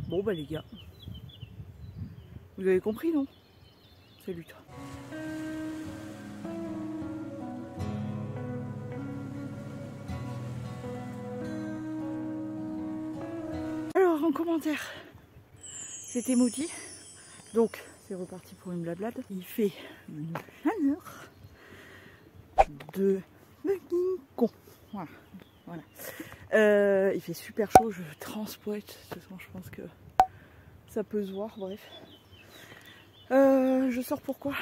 Bon bah les gars, vous avez compris non? Salut toi. Alors en commentaire, c'était maudit. Donc c'est reparti pour une blablade. Il fait une chaleur de con. Voilà. Voilà. Il fait super chaud, je transpoète. De toute façon, je pense que ça peut se voir, bref. Je sors pourquoi?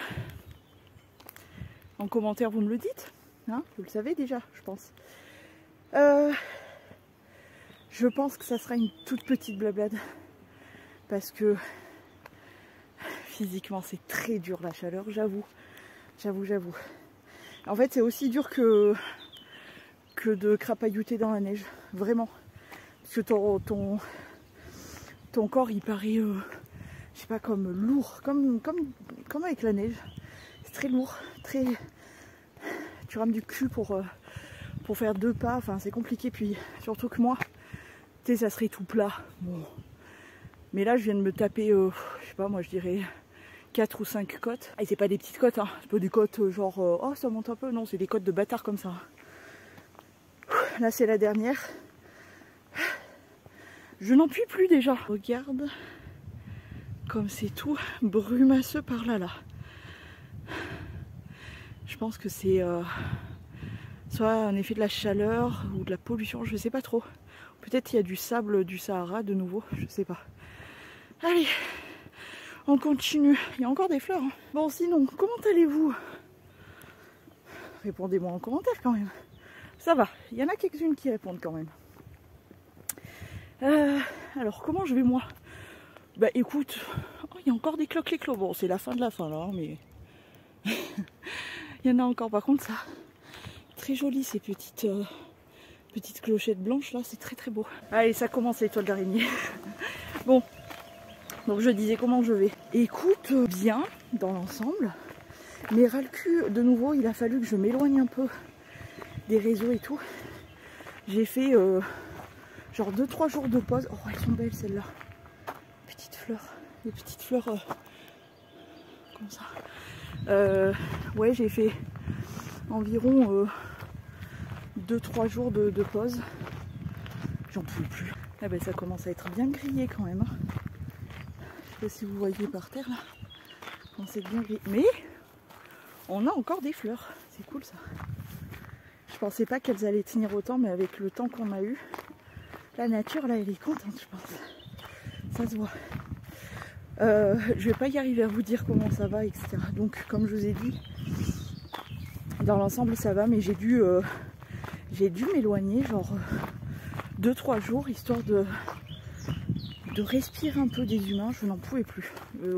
En commentaire, vous me le dites, hein, vous le savez déjà, je pense. Je pense que ça sera une toute petite blablade. Parce que physiquement, c'est très dur la chaleur, j'avoue. J'avoue. En fait, c'est aussi dur que de crapaillouter dans la neige, vraiment. Parce que ton corps, il paraît, je sais pas, comme lourd, comme avec la neige. C'est très lourd, très... Tu rames du cul pour faire 2 pas, enfin c'est compliqué. Puis surtout que moi, tu sais, ça serait tout plat. Bon. Mais là, je viens de me taper, je sais pas, moi je dirais 4 ou 5 côtes. Et c'est pas des petites côtes, hein. C'est pas des côtes genre, oh ça monte un peu, non, c'est des côtes de bâtard comme ça. Là, c'est la dernière. Je n'en puis plus déjà. Regarde comme c'est tout brumasseux par là. Je pense que c'est soit un effet de la chaleur ou de la pollution, je sais pas trop. Peut-être qu'il y a du sable du Sahara de nouveau, je sais pas. Allez, on continue. Il y a encore des fleurs. Hein. Bon, sinon, comment allez-vous? Répondez-moi en commentaire quand même. Ça va, il y en a quelques-unes qui répondent quand même. Alors, comment je vais moi? Bah écoute, oh, il y a encore des cloques-les-clos. Bon, c'est la fin de la fin là, mais... il y en a encore, par contre, ça... Très joli ces petites clochettes blanches là, c'est très très beau. Allez, ça commence les toiles d'araignée. Bon, donc je disais comment je vais. Écoute, bien dans l'ensemble, mais ras le cul, de nouveau, il a fallu que je m'éloigne un peu des réseaux et tout. J'ai fait genre 2-3 jours de pause. Oh, elles sont belles celles-là. Petites fleurs, des petites fleurs comme ça. Ouais, j'ai fait environ 2-3 jours de pause. J'en pouvais plus. Ah ben ça commence à être bien grillé quand même. Je sais pas si vous voyez par terre là. C'est bien grillé. Mais on a encore des fleurs. C'est cool ça. Je pensais pas qu'elles allaient tenir autant, mais avec le temps qu'on a eu, la nature là elle est contente, je pense. Ça se voit. Je vais pas y arriver à vous dire comment ça va, etc. Donc comme je vous ai dit, dans l'ensemble ça va, mais j'ai dû m'éloigner genre 2-3 jours histoire de respirer un peu des humains. Je n'en pouvais plus.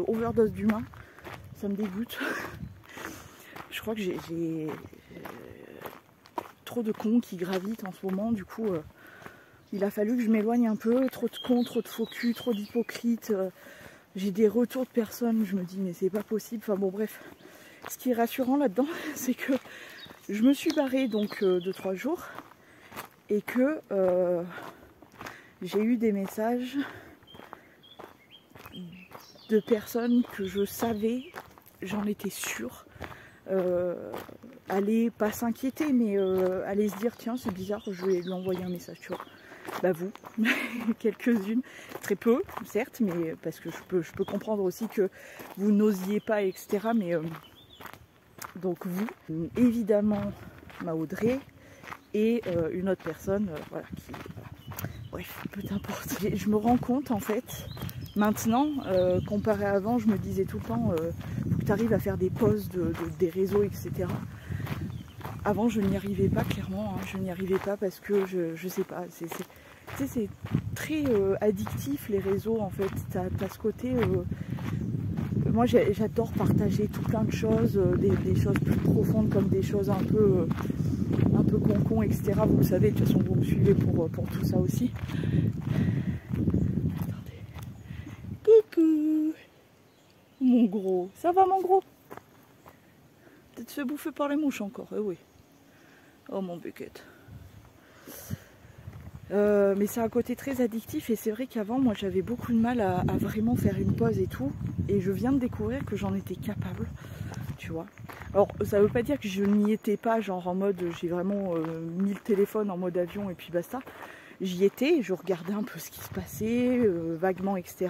Overdose d'humains, ça me dégoûte. Je crois que j'ai trop de cons qui gravitent en ce moment, du coup il a fallu que je m'éloigne un peu. Trop de cons, trop de faux culs, trop d'hypocrites. J'ai des retours de personnes, je me dis mais c'est pas possible. Enfin bon bref, ce qui est rassurant là-dedans, c'est que je me suis barrée donc 2-3 jours et que j'ai eu des messages de personnes que je savais, j'en étais sûre, aller pas s'inquiéter, mais aller se dire tiens c'est bizarre, je vais lui envoyer un message, tu vois. Bah vous, quelques-unes, très peu certes, mais parce que je peux comprendre aussi que vous n'osiez pas, etc. Mais donc vous, évidemment ma Audrey et une autre personne, voilà, qui, voilà. Bref, peu importe. Je me rends compte en fait, maintenant, comparé à avant, je me disais tout le temps, faut que tu arrives à faire des pauses des réseaux, etc. Avant, je n'y arrivais pas, clairement, hein, je n'y arrivais pas parce que je sais pas, c'est très addictif les réseaux en fait. T'as ce côté, moi j'adore partager tout plein de choses, des choses plus profondes comme des choses un peu con, etc. Vous le savez, de toute façon vous me suivez pour tout ça aussi. Attendez. Coucou mon gros, ça va mon gros? Peut-être se fait bouffer par les mouches encore, eh oui. Oh mon bucket. Mais c'est un côté très addictif et c'est vrai qu'avant moi j'avais beaucoup de mal à vraiment faire une pause et tout, et je viens de découvrir que j'en étais capable, tu vois. Alors ça veut pas dire que je n'y étais pas, genre en mode j'ai vraiment mis le téléphone en mode avion et puis basta. J'y étais, je regardais un peu ce qui se passait, vaguement, etc.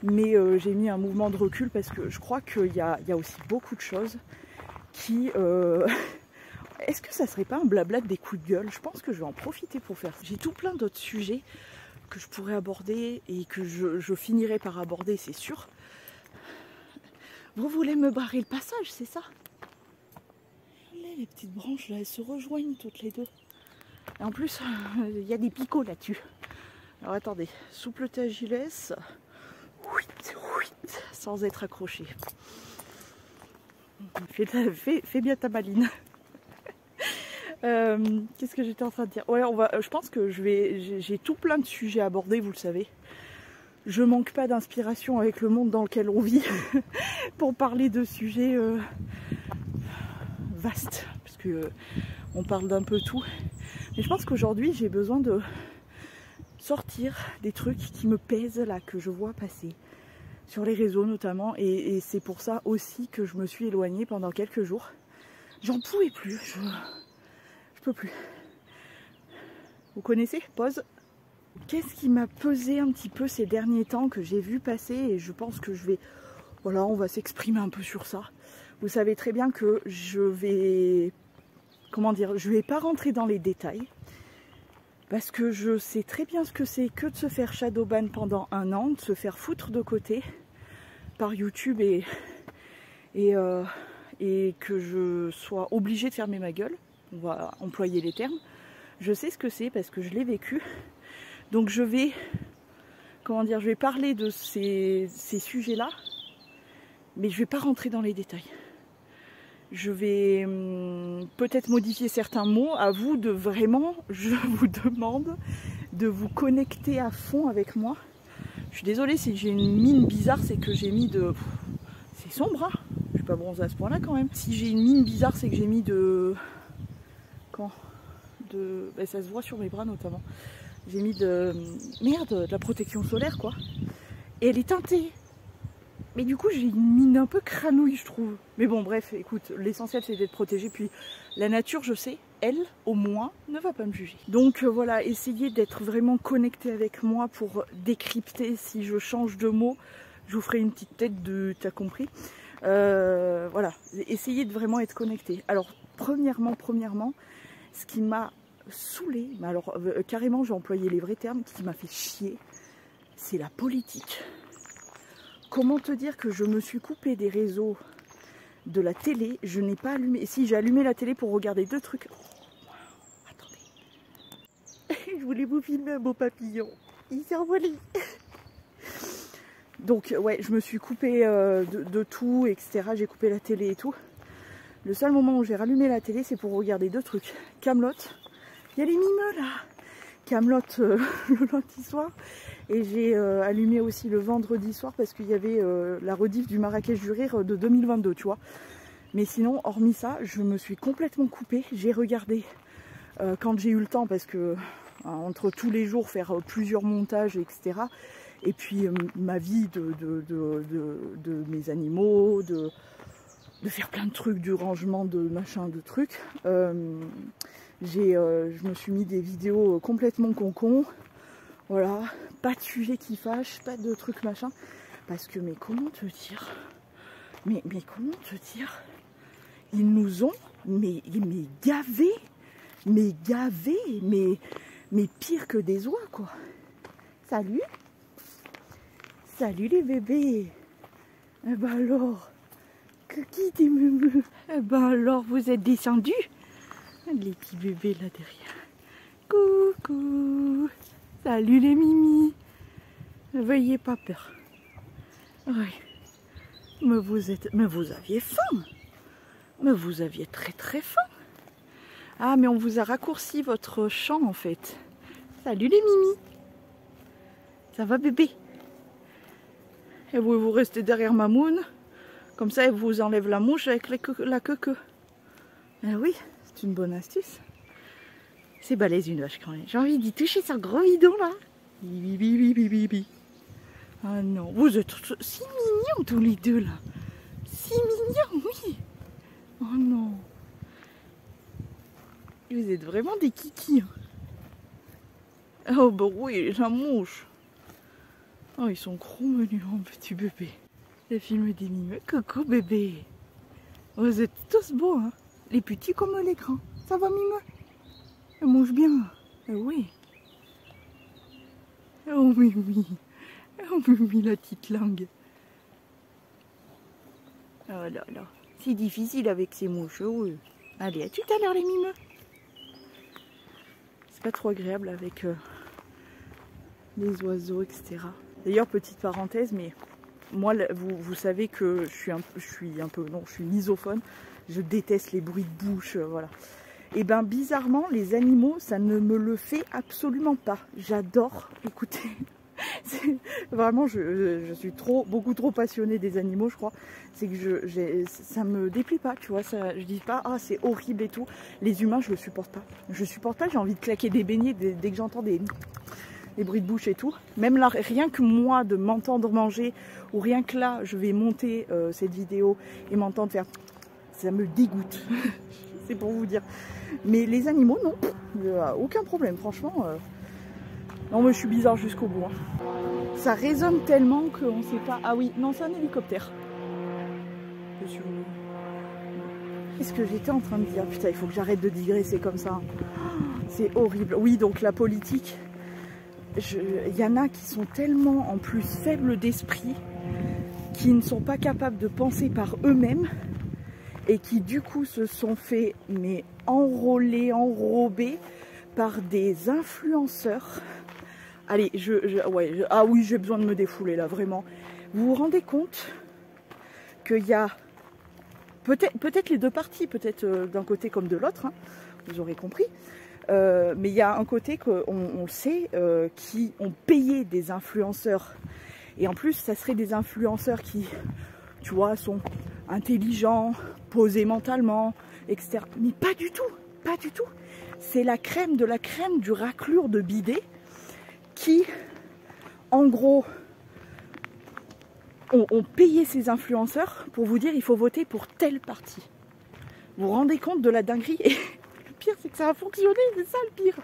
Mais j'ai mis un mouvement de recul parce que je crois qu'il y a aussi beaucoup de choses qui... Est-ce que ça serait pas un blabla des coups de gueule? Je pense que je vais en profiter pour faire ça. J'ai tout plein d'autres sujets que je pourrais aborder et que je finirai par aborder, c'est sûr. Vous voulez me barrer le passage, c'est ça? Allez, les petites branches là, elles se rejoignent toutes les deux. Et en plus, il y a des picots là-dessus. Alors attendez, souple ta gilesse, sans être accroché. Fais bien ta maline. Qu'est-ce que j'étais en train de dire? Ouais, je pense que j'ai tout plein de sujets à aborder, vous le savez. Je manque pas d'inspiration avec le monde dans lequel on vit pour parler de sujets vastes, parce que on parle d'un peu tout. Mais je pense qu'aujourd'hui j'ai besoin de sortir des trucs qui me pèsent là, que je vois passer sur les réseaux notamment, et c'est pour ça aussi que je me suis éloignée pendant quelques jours. J'en pouvais plus, je peux plus. Vous connaissez? Pause. Qu'est-ce qui m'a pesé un petit peu ces derniers temps que j'ai vu passer, et je pense que je vais... Voilà, on va s'exprimer un peu sur ça. Vous savez très bien que je vais... Comment dire? Je vais pas rentrer dans les détails. Parce que je sais très bien ce que c'est que de se faire shadowban pendant 1 an, de se faire foutre de côté par YouTube et que je sois obligée de fermer ma gueule. On va employer les termes. Je sais ce que c'est parce que je l'ai vécu. Donc je vais, comment dire, je vais parler de ces sujets-là, mais je ne vais pas rentrer dans les détails. Je vais peut-être modifier certains mots. À vous de vraiment, je vous demande de vous connecter à fond avec moi. Je suis désolée si j'ai une mine bizarre, c'est que j'ai mis de... C'est sombre, hein, je suis pas bronzée à ce point-là quand même. Si j'ai une mine bizarre, c'est que j'ai mis de... Ben, ça se voit sur mes bras notamment. J'ai mis de... Merde, de la protection solaire quoi. Et elle est teintée. Mais du coup j'ai une mine un peu cranouille je trouve. Mais bon bref, écoute, l'essentiel c'est d'être protégé. Puis la nature, je sais, elle au moins ne va pas me juger. Donc voilà, essayez d'être vraiment connecté avec moi pour décrypter. Si je change de mot, je vous ferai une petite tête de... T'as compris? Voilà, essayez de vraiment être connecté. Alors premièrement, ce qui m'a saoulée, mais alors carrément j'ai employé les vrais termes, qui m'a fait chier, c'est la politique. Comment te dire que je me suis coupée des réseaux, de la télé, je n'ai pas allumé, si j'ai allumé la télé pour regarder 2 trucs. Oh, attendez. Je voulais vous filmer un beau papillon, il s'est envolé. Donc ouais, je me suis coupée de tout, etc. J'ai coupé la télé et tout. Le seul moment où j'ai rallumé la télé, c'est pour regarder 2 trucs. Kaamelott, il y a les mimeux là. Kaamelott le lundi soir. Et j'ai allumé aussi le vendredi soir parce qu'il y avait la rediff du Marrakech du Rire de 2022, tu vois. Mais sinon, hormis ça, je me suis complètement coupée. J'ai regardé quand j'ai eu le temps, parce que entre tous les jours, faire plusieurs montages, etc. Et puis ma vie de mes animaux, de faire plein de trucs, du rangement, de machin, de trucs. Je me suis mis des vidéos complètement concon. Voilà, pas de sujet qui fâche, pas de trucs machin. Parce que, mais comment te dire? Mais comment te dire? Ils nous ont, mais gavés, mais pire que des oies, quoi. Salut! Salut les bébés! Eh ben alors, qui des meumeux? Eh ben alors, vous êtes descendus? Les petits bébés là derrière. Coucou! Salut les mimis! N'ayez pas peur. Oui. Mais vous aviez faim! Mais vous aviez très très faim! Ah, mais on vous a raccourci votre champ en fait. Salut les mimis! Ça va bébé? Et vous restez derrière Mamoun. Comme ça, elle vous enlève la mouche avec la queue. Eh oui, c'est une bonne astuce. C'est balèze une vache quand même. J'ai envie d'y toucher son gros bidon là. Bi. Ah non, vous êtes si mignons tous les deux là. Si mignons, oui. Oh non. Vous êtes vraiment des kikis. Oh bah oui, la mouche. Oh, ils sont gros menus, mon petit bébé. Le film des mimeux. Coucou bébé. Vous êtes tous beaux, hein. Les petits comme les grands. Ça va, mimeux? Elle mange bien. Oui. Oh Mimi. Oh Mimi, la petite langue. Oh là là. C'est difficile avec ces mouches, oui. Allez, à tout à l'heure les mimeux. C'est pas trop agréable avec les oiseaux, etc. D'ailleurs, petite parenthèse, mais moi, vous savez que je suis misophone. Je déteste les bruits de bouche, voilà. Et ben bizarrement, les animaux, ça ne me le fait absolument pas. J'adore écouter. Vraiment, je suis beaucoup trop passionnée des animaux, je crois. C'est que ça me déplie pas, tu vois. Ça, je dis pas, ah c'est horrible et tout. Les humains, je le supporte pas. Je supporte pas, j'ai envie de claquer des beignets dès que j'entends des bruits de bouche et tout. Même là, rien que moi, de m'entendre manger, ou rien que là, je vais monter cette vidéo et m'entendre faire... Ça me dégoûte. C'est pour vous dire. Mais les animaux, non. Il n'y a aucun problème, franchement. Non, mais je suis bizarre jusqu'au bout. Hein. Ça résonne tellement qu'on ne sait pas... Ah oui, non, c'est un hélicoptère. Qu'est-ce que j'étais en train de dire? Putain, il faut que j'arrête de digresser comme ça. C'est horrible. Oui, donc la politique... Il y en a qui sont tellement en plus faibles d'esprit, qui ne sont pas capables de penser par eux-mêmes et qui du coup se sont fait enrober par des influenceurs. Allez, ah oui, j'ai besoin de me défouler là, vraiment. Vous vous rendez compte qu'il y a peut-être les deux parties, peut-être d'un côté comme de l'autre, hein, vous aurez compris. Mais il y a un côté qu'on le sait, qui ont payé des influenceurs. Et en plus, ça serait des influenceurs qui, tu vois, sont intelligents, posés mentalement, etc. Mais pas du tout, pas du tout. C'est la crème de la crème du raclure de bidet qui, en gros, ont payé ces influenceurs pour vous dire il faut voter pour tel parti. Vous vous rendez compte de la dinguerie? Et le pire, c'est que ça a fonctionné, c'est ça le pire.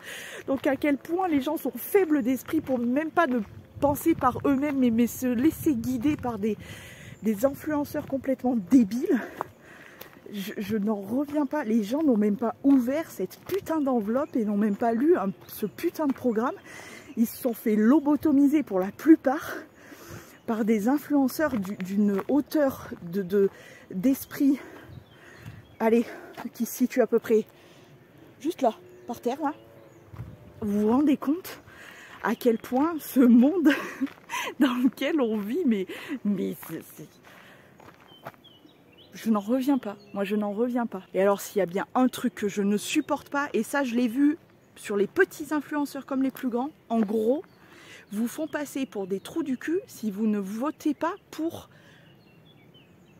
Donc à quel point les gens sont faibles d'esprit pour même pas de penser par eux-mêmes, mais se laisser guider par des influenceurs complètement débiles. Je n'en reviens pas. Les gens n'ont même pas ouvert cette putain d'enveloppe et n'ont même pas lu ce putain de programme. Ils se sont fait lobotomiser pour la plupart par des influenceurs d'une hauteur d'esprit, allez, qui se situe à peu près juste là, par terre, là. Vous vous rendez compte à quel point ce monde dans lequel on vit, mais je n'en reviens pas. Moi, je n'en reviens pas. Et alors, s'il y a bien un truc que je ne supporte pas, et ça, je l'ai vu sur les petits influenceurs comme les plus grands, en gros, vous font passer pour des trous du cul si vous ne votez pas pour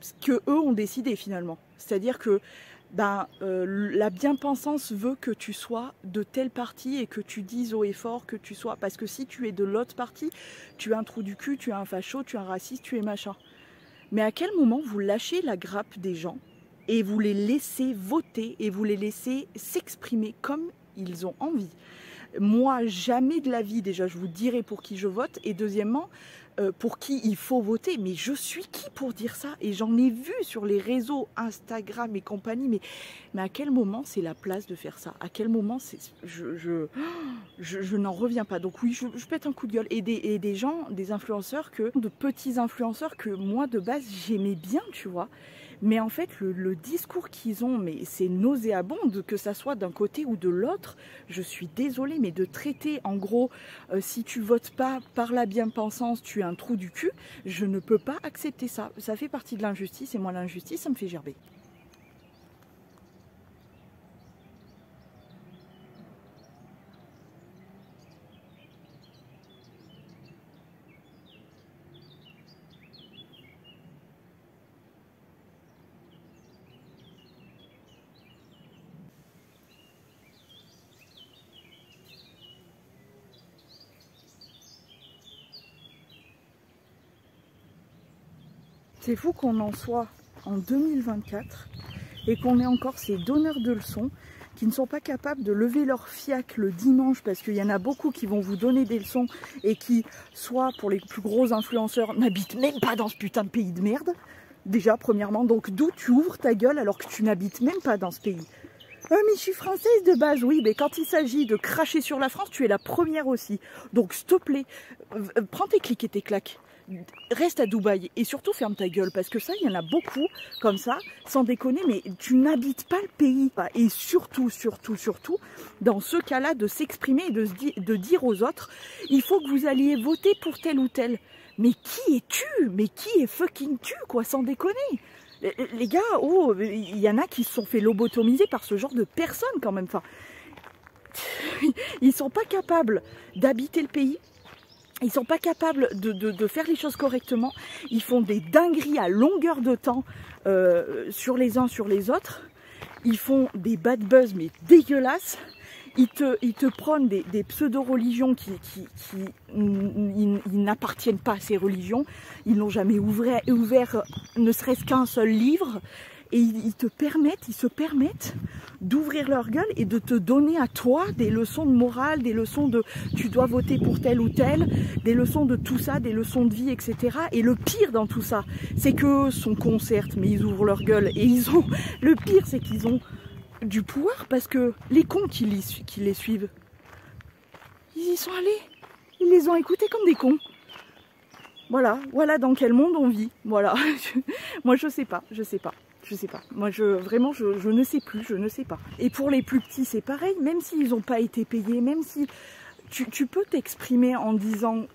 ce que eux ont décidé finalement. C'est-à-dire que la bien-pensance veut que tu sois de tel parti et que tu dises haut et fort que tu sois. Parce que si tu es de l'autre parti, tu es un trou du cul, tu es un facho, tu es un raciste, tu es machin. Mais à quel moment vous lâchez la grappe des gens et vous les laissez voter et vous les laissez s'exprimer comme ils ont envie? Moi, jamais de la vie, déjà, je vous dirai pour qui je vote. Et deuxièmement, pour qui il faut voter. Mais je suis qui pour dire ça? Et j'en ai vu sur les réseaux, Instagram et compagnie. Mais à quel moment c'est la place de faire ça? À quel moment c'est... Je n'en reviens pas. Donc oui, je pète un coup de gueule. Et des gens, des influenceurs, de petits influenceurs que moi, de base, j'aimais bien, tu vois. Mais en fait, le discours qu'ils ont, mais c'est nauséabond, que ça soit d'un côté ou de l'autre. Je suis désolée, mais de traiter, en gros, si tu votes pas par la bien-pensance, tu es un trou du cul, je ne peux pas accepter ça. Ça fait partie de l'injustice, et moi, l'injustice, ça me fait gerber. C'est fou qu'on en soit en 2024 et qu'on ait encore ces donneurs de leçons qui ne sont pas capables de lever leur fiac le dimanche, parce qu'il y en a beaucoup qui vont vous donner des leçons et qui, soit pour les plus gros influenceurs, n'habitent même pas dans ce putain de pays de merde. Déjà, premièrement, donc d'où tu ouvres ta gueule alors que tu n'habites même pas dans ce pays? Ah mais je suis française de base, oui, mais quand il s'agit de cracher sur la France, tu es la première aussi. Donc s'il te plaît, prends tes clics et tes claques. Reste à Dubaï et surtout ferme ta gueule, parce que ça, il y en a beaucoup comme ça, sans déconner, mais tu n'habites pas le pays. Et surtout, dans ce cas-là, de s'exprimer et de dire aux autres, il faut que vous alliez voter pour tel ou tel. Mais qui es-tu? Mais qui est fucking tu, quoi, sans déconner? Les gars, oh, il y en a qui se sont fait lobotomiser par ce genre de personnes quand même. Enfin, ils sont pas capables d'habiter le pays. Ils sont pas capables de faire les choses correctement. Ils font des dingueries à longueur de temps sur les uns sur les autres. Ils font des bad buzz mais dégueulasses. Ils te prônent des pseudo-religions qui n'appartiennent pas à ces religions. Ils n'ont jamais ouvert ne serait-ce qu'un seul livre. Et ils se permettent d'ouvrir leur gueule et de te donner à toi des leçons de morale, des leçons de tu dois voter pour tel ou tel, des leçons de tout ça, des leçons de vie, etc. Et le pire dans tout ça, c'est qu'eux sont cons certes, mais ils ouvrent leur gueule et ils ont... Le pire, c'est qu'ils ont du pouvoir parce que les cons qui les suivent, ils y sont allés. Ils les ont écoutés comme des cons. Voilà dans quel monde on vit. Voilà. Moi, je sais pas. Moi, vraiment, je ne sais plus, je ne sais pas. Et pour les plus petits, c'est pareil. Même s'ils n'ont pas été payés, même si tu peux t'exprimer en disant,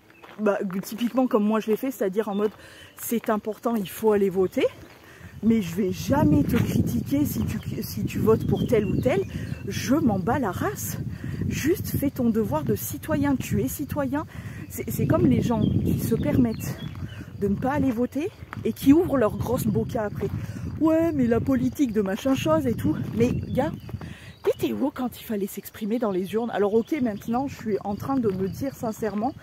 typiquement comme moi je l'ai fait, c'est-à-dire en mode, c'est important, il faut aller voter. Mais je vais jamais te critiquer si tu votes pour tel ou tel. Je m'en bats la race. Juste fais ton devoir de citoyen. Tu es citoyen. C'est comme les gens qui se permettent de ne pas aller voter et qui ouvrent leur grosse boca après. Ouais, mais la politique de machin chose et tout. Mais gars, t'étais où quand il fallait s'exprimer dans les urnes? Alors ok, maintenant je suis en train de me dire sincèrement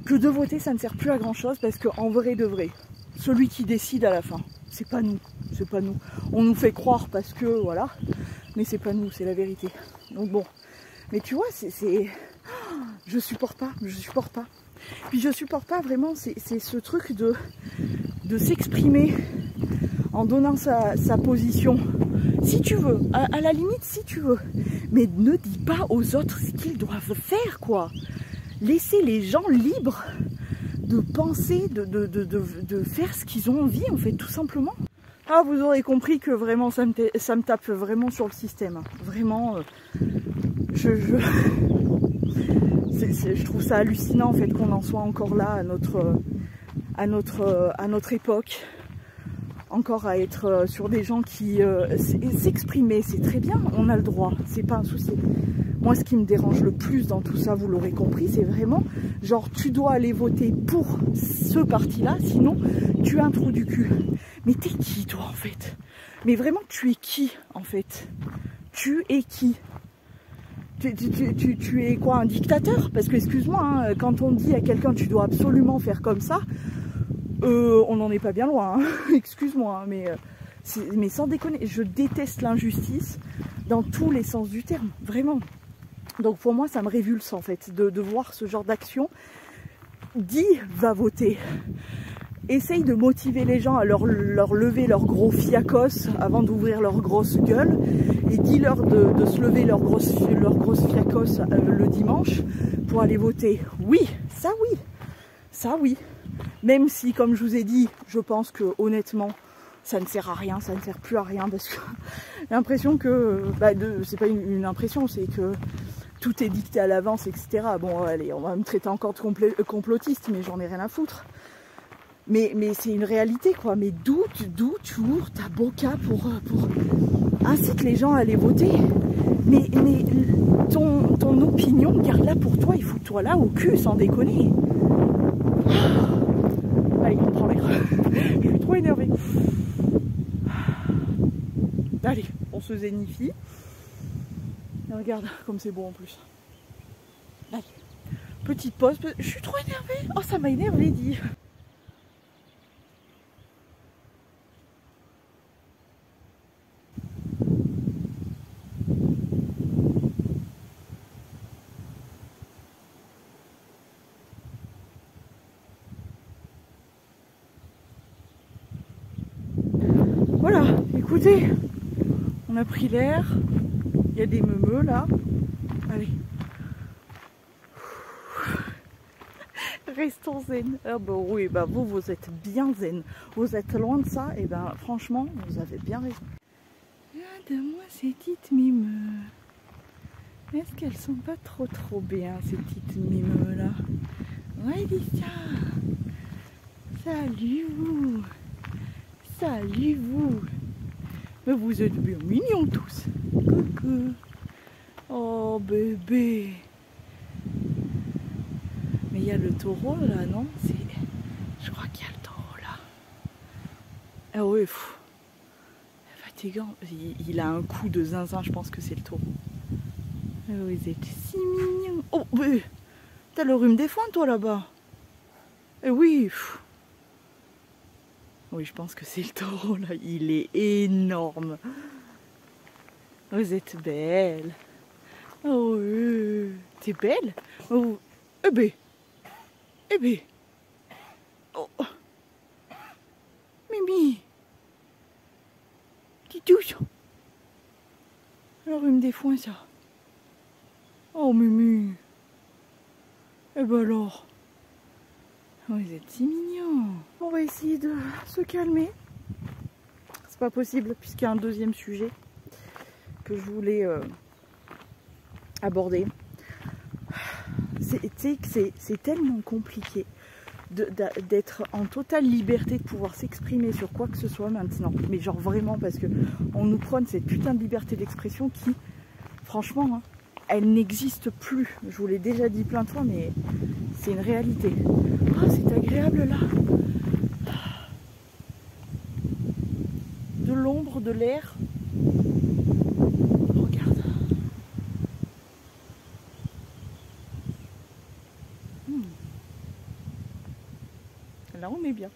que de voter ça ne sert plus à grand chose, parce qu'en vrai de vrai, celui qui décide à la fin, c'est pas nous, c'est pas nous. On nous fait croire parce que voilà, mais c'est pas nous, c'est la vérité. Donc bon, mais tu vois, je supporte pas. Puis je supporte pas vraiment, c'est ce truc de s'exprimer en donnant sa position. Si tu veux, à la limite si tu veux, mais ne dis pas aux autres ce qu'ils doivent faire, quoi. Laissez les gens libres de penser, de faire ce qu'ils ont envie, en fait, tout simplement. Ah, vous aurez compris que vraiment ça me tape vraiment sur le système. Vraiment, je trouve ça hallucinant en fait qu'on en soit encore là à notre époque, encore à être sur des gens qui s'exprimer, c'est très bien, on a le droit, c'est pas un souci. Moi, ce qui me dérange le plus dans tout ça, vous l'aurez compris, c'est vraiment genre tu dois aller voter pour ce parti-là, sinon tu es un trou du cul. Mais t'es qui toi en fait? Mais vraiment, tu es qui en fait? Tu es qui? Tu es quoi, un dictateur? Parce que excuse-moi, hein, quand on dit à quelqu'un tu dois absolument faire comme ça, on n'en est pas bien loin, hein. Excuse-moi, hein, mais sans déconner, je déteste l'injustice dans tous les sens du terme, vraiment. Donc pour moi ça me révulse en fait de voir ce genre d'action. Dis, va voter. Essaye de motiver les gens à leur lever leur gros fiacos avant d'ouvrir leur grosse gueule, et dis-leur de se lever leur grosse fiacos le dimanche pour aller voter. Oui, ça oui. Même si, comme je vous ai dit, je pense que honnêtement, ça ne sert à rien, ça ne sert plus à rien, parce que j'ai l'impression que, c'est pas une impression, c'est que tout est dicté à l'avance, etc. Bon, allez, on va me traiter encore de complotiste, mais j'en ai rien à foutre. Mais c'est une réalité, quoi. Mais d'où tu ouvres ta boca pour incite les gens à aller voter. Mais ton opinion, garde-la pour toi, il fout-toi là au cul, sans déconner. Allez, on prend l'air. Je suis trop énervée. Allez, on se zénifie. Et regarde comme c'est beau en plus. Allez, petite pause. Je suis trop énervée. Oh, ça m'a énervée, dit. écoutez, on a pris l'air. Il y a des meumeux là. Allez. Restons zen. Ah bah oui, bah vous êtes bien zen. Vous êtes loin de ça, et ben franchement, vous avez bien raison. Regarde-moi ces petites mimeux. Est-ce qu'elles sont pas trop bien, ces petites mimeux là? Ouais, dis ça. Salut vous. Salut vous. Mais vous êtes bien mignons tous. Coucou. Oh bébé. Mais il y a le taureau là, non? Je crois qu'il y a le taureau là. Ah oui, fatigant. Il a un coup de zinzin, je pense que c'est le taureau. Oh, vous êtes si mignons. Oh, mais t'as le rhume des foins toi là-bas? Eh oui. Oui, je pense que c'est le taureau là. Il est énorme. Vous êtes belle. Oh, t'es belle? Oh, eh ben. Eh ben. Oh. Mimi. Petit douce. Le rhume des foins, ça. Oh, Mimi. Eh ben alors. Vous êtes si mignons. On va essayer de se calmer. C'est pas possible puisqu'il y a un deuxième sujet que je voulais aborder. C'est tellement compliqué d'être en totale liberté de pouvoir s'exprimer sur quoi que ce soit maintenant. Mais genre vraiment parce que on nous prône cette putain de liberté d'expression qui, franchement, hein, elle n'existe plus. Je vous l'ai déjà dit plein de fois, mais c'est une réalité. Oh, c'est agréable là. De l'ombre, de l'air. Regarde. Là on est bien.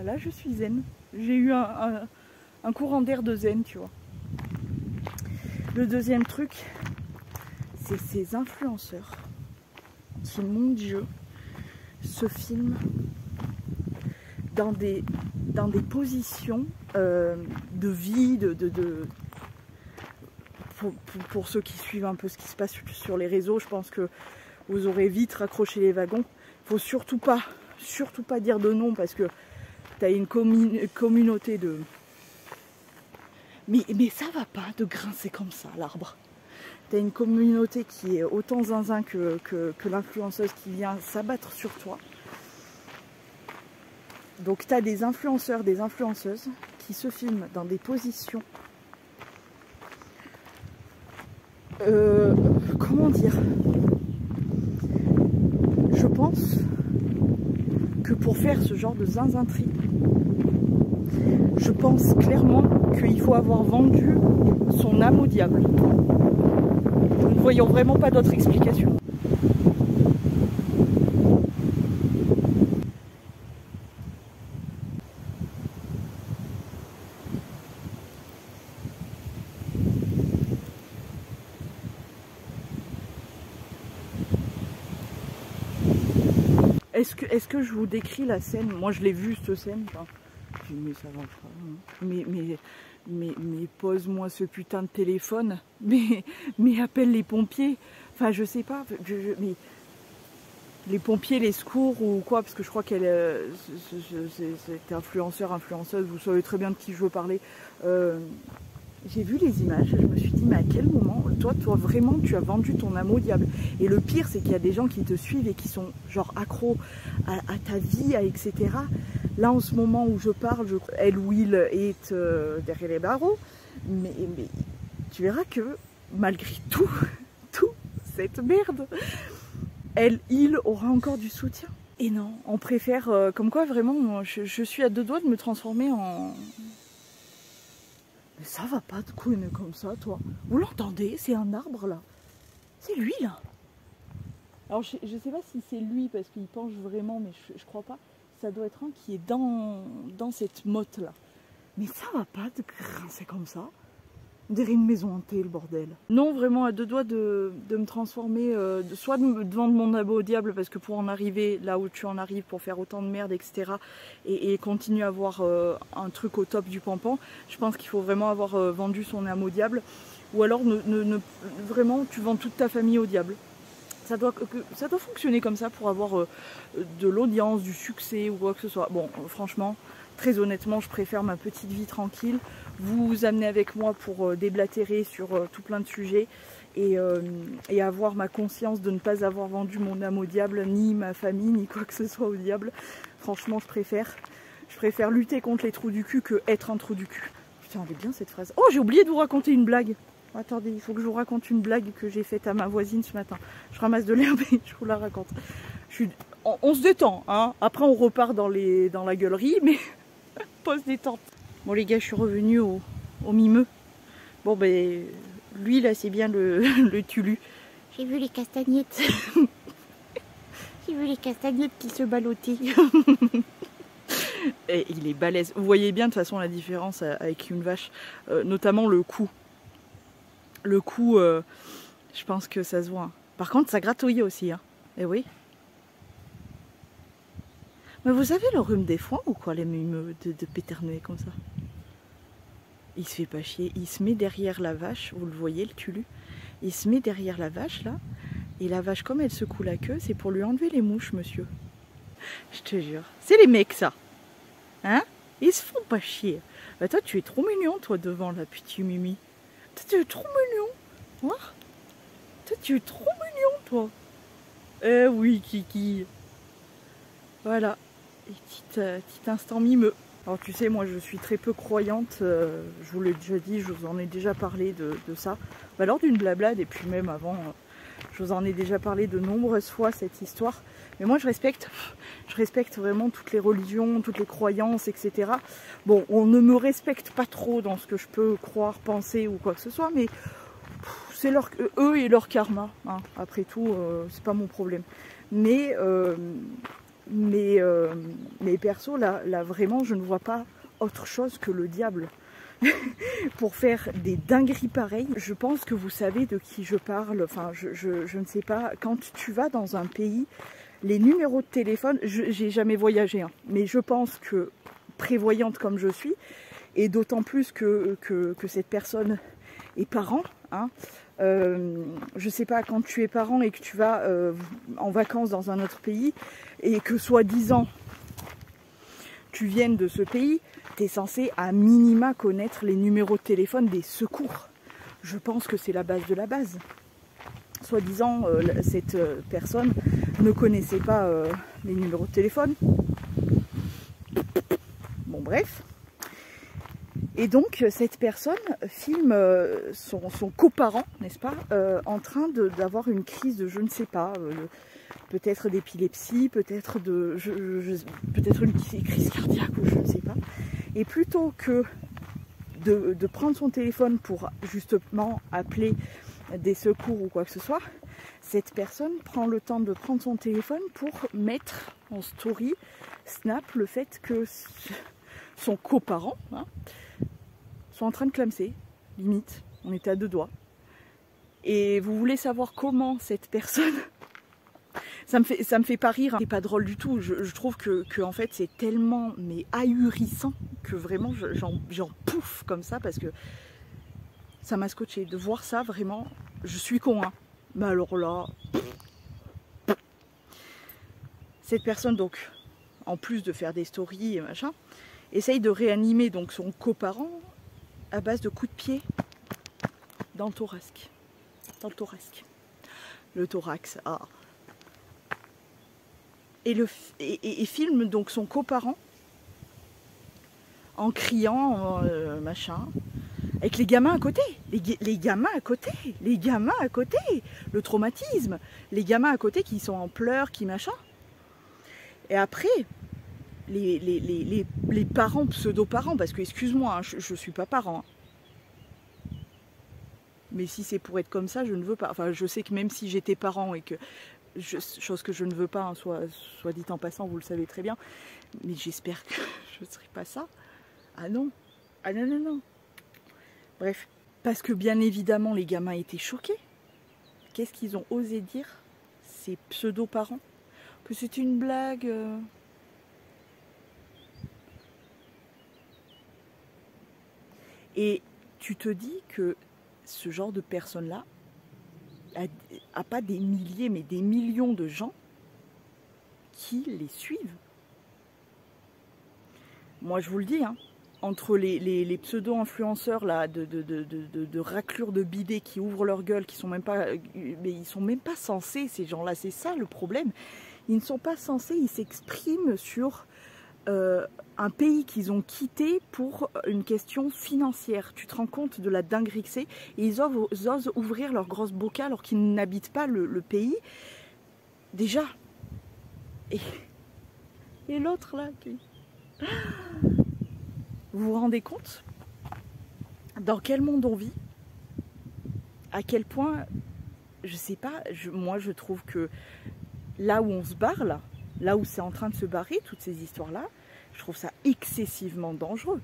Là je suis zen. J'ai eu un courant d'air de zen, tu vois. Le deuxième truc, c'est ces influenceurs qui, mon Dieu, se filment dans des positions de vie, pour ceux qui suivent un peu ce qui se passe sur les réseaux. Je pense que vous aurez vite raccroché les wagons. Il faut surtout pas dire de non parce que tu as une communauté de... Mais ça va pas de grincer comme ça, l'arbre. Tu as une communauté qui est autant zinzin que l'influenceuse qui vient s'abattre sur toi. Donc tu as des influenceurs, des influenceuses qui se filment dans des positions... comment dire? Je pense que pour faire ce genre de zinzinterie, je pense clairement qu'il faut avoir vendu son âme au diable. Nous ne voyons vraiment pas d'autre explication. Est-ce que je vous décris la scène? Moi je l'ai vue cette scène. Enfin, mais ça va pas. Mais pose-moi ce putain de téléphone. Mais appelle les pompiers. Enfin je sais pas. Mais les pompiers, les secours ou quoi? Parce que je crois qu'elle c'est influenceur, influenceuse. Vous savez très bien de qui je veux parler. J'ai vu les images et je me suis dit, mais à quel moment, toi vraiment, tu as vendu ton âme au diable? Et le pire, c'est qu'il y a des gens qui te suivent et qui sont genre accros à ta vie, etc. Là, en ce moment où je parle, elle ou il est derrière les barreaux. Mais tu verras que malgré tout cette merde, il aura encore du soutien. Et non, on préfère, comme quoi vraiment, je suis à deux doigts de me transformer en... Mais ça va pas de couiner comme ça, toi. Vous l'entendez? C'est un arbre, là. C'est lui, là. Alors, je sais pas si c'est lui, parce qu'il penche vraiment, mais je crois pas. Ça doit être un qui est dans cette motte, là. Mais ça va pas de grincer comme ça. On dirait une maison hantée, le bordel. Non, vraiment à deux doigts de me transformer, soit de me vendre mon abo au diable, parce que pour en arriver là où tu en arrives, pour faire autant de merde, etc., et continuer à avoir un truc au top du pampan, je pense qu'il faut vraiment avoir vendu son âme au diable, ou alors vraiment tu vends toute ta famille au diable. Ça doit fonctionner comme ça pour avoir de l'audience, du succès ou quoi que ce soit. Bon, franchement, très honnêtement, je préfère ma petite vie tranquille. Vous amener avec moi pour déblatérer sur tout plein de sujets et avoir ma conscience de ne pas avoir vendu mon âme au diable, ni ma famille, ni quoi que ce soit au diable. Franchement, je préfère lutter contre les trous du cul que être un trou du cul. Putain, elle est bien cette phrase. Oh, j'ai oublié de vous raconter une blague. Attendez, il faut que je vous raconte une blague que j'ai faite à ma voisine ce matin. Je ramasse de l'herbe et je vous la raconte. On se détend, hein. Après on repart dans la gueulerie, mais pause détente. Bon les gars, je suis revenue au mimeux. Bon ben, lui là c'est bien le tulu. J'ai vu les castagnettes. J'ai vu les castagnettes qui se ballottaient. Et il est balèze. Vous voyez bien de toute façon la différence avec une vache, notamment le cou. Le cou, je pense que ça se voit. Par contre, ça gratouille aussi. Hein. Eh oui. Mais vous avez le rhume des foins ou quoi, les mimeux de péternuer comme ça? Il se fait pas chier. Il se met derrière la vache. Vous le voyez, le tulu. Il se met derrière la vache, là. Et la vache, comme elle secoue la queue, c'est pour lui enlever les mouches, monsieur. Je te jure. C'est les mecs, ça. Hein? Ils se font pas chier. Bah, toi, tu es trop mignon, toi, devant, la petit Mimi. Toi, tu es trop mignon. Hein? Toi, tu es trop mignon, toi. Eh oui, Kiki. Voilà. Et petit instant mimeux. Alors, tu sais, moi, je suis très peu croyante. Je vous l'ai déjà dit, je vous en ai déjà parlé de ça. Bah, lors d'une blablade, et puis même avant, je vous en ai déjà parlé de nombreuses fois, cette histoire. Mais moi, je respecte vraiment toutes les religions, toutes les croyances, etc. Bon, on ne me respecte pas trop dans ce que je peux croire, penser ou quoi que ce soit, mais c'est eux et leur karma. Hein. Après tout, c'est pas mon problème. Mais perso, là, vraiment, je ne vois pas autre chose que le diable. Pour faire des dingueries pareilles. Je pense que vous savez de qui je parle. Enfin, je ne sais pas. Quand tu vas dans un pays, les numéros de téléphone, j'ai jamais voyagé, hein, mais je pense que, prévoyante comme je suis, et d'autant plus que cette personne est parent, hein, je sais pas, quand tu es parent et que tu vas en vacances dans un autre pays, et que soi-disant tu viennes de ce pays, tu es censé à minima connaître les numéros de téléphone des secours. Je pense que c'est la base de la base. Soi-disant, cette personne ne connaissait pas les numéros de téléphone. Bon, bref. Et donc, cette personne filme son coparent, n'est-ce pas, en train d'avoir une crise de je ne sais pas, peut-être d'épilepsie, peut-être peut-être une crise cardiaque ou je ne sais pas. Et plutôt que de prendre son téléphone pour justement appeler des secours ou quoi que ce soit, cette personne prend le temps de prendre son téléphone pour mettre en story, snap, le fait que son coparent, hein, soit en train de clamser, limite, on était à deux doigts. Et vous voulez savoir comment cette personne... Ça me fait pas rire, hein. C'est pas drôle du tout. Je trouve que en fait c'est tellement mais ahurissant que vraiment j'en pouffe comme ça parce que ça m'a scotché. De voir ça vraiment, je suis con, hein. Mais alors là, cette personne donc, en plus de faire des stories et machin, essaye de réanimer donc son coparent à base de coups de pied dans le thorax. Dans le thorax. Le thorax, ah. Et filme donc son coparent en criant, machin, avec les gamins à côté, les gamins à côté, le traumatisme, les gamins à côté qui sont en pleurs, qui machin. Et après, les parents, pseudo-parents, parce que excuse-moi, hein, je ne suis pas parent. Mais si c'est pour être comme ça, je ne veux pas. Enfin, je sais que même si j'étais parent et que... chose que je ne veux pas, hein, soit dit en passant, vous le savez très bien. Mais j'espère que je ne serai pas ça. Ah non. Ah non, non, non. Bref. Parce que bien évidemment, les gamins étaient choqués. Qu'est-ce qu'ils ont osé dire, ces pseudo-parents? Que c'était une blague. Et tu te dis que ce genre de personnes-là a pas des milliers, mais des millions de gens qui les suivent. Moi, je vous le dis, hein, entre les pseudo-influenceurs là, de raclures de bidets qui ouvrent leur gueule, qui sont même pas, mais ils sont même pas censés, ces gens-là, c'est ça le problème. Ils ne sont pas censés, ils s'expriment sur un pays qu'ils ont quitté pour une question financière. Tu te rends compte de la dinguerie que c'est? Et ils osent ouvrir leur grosse boca alors qu'ils n'habitent pas le pays. Déjà. Et l'autre là qui... Vous vous rendez compte dans quel monde on vit? À quel point, je sais pas, moi je trouve que là où on se barre, là où c'est en train de se barrer, toutes ces histoires-là, je trouve ça excessivement dangereux.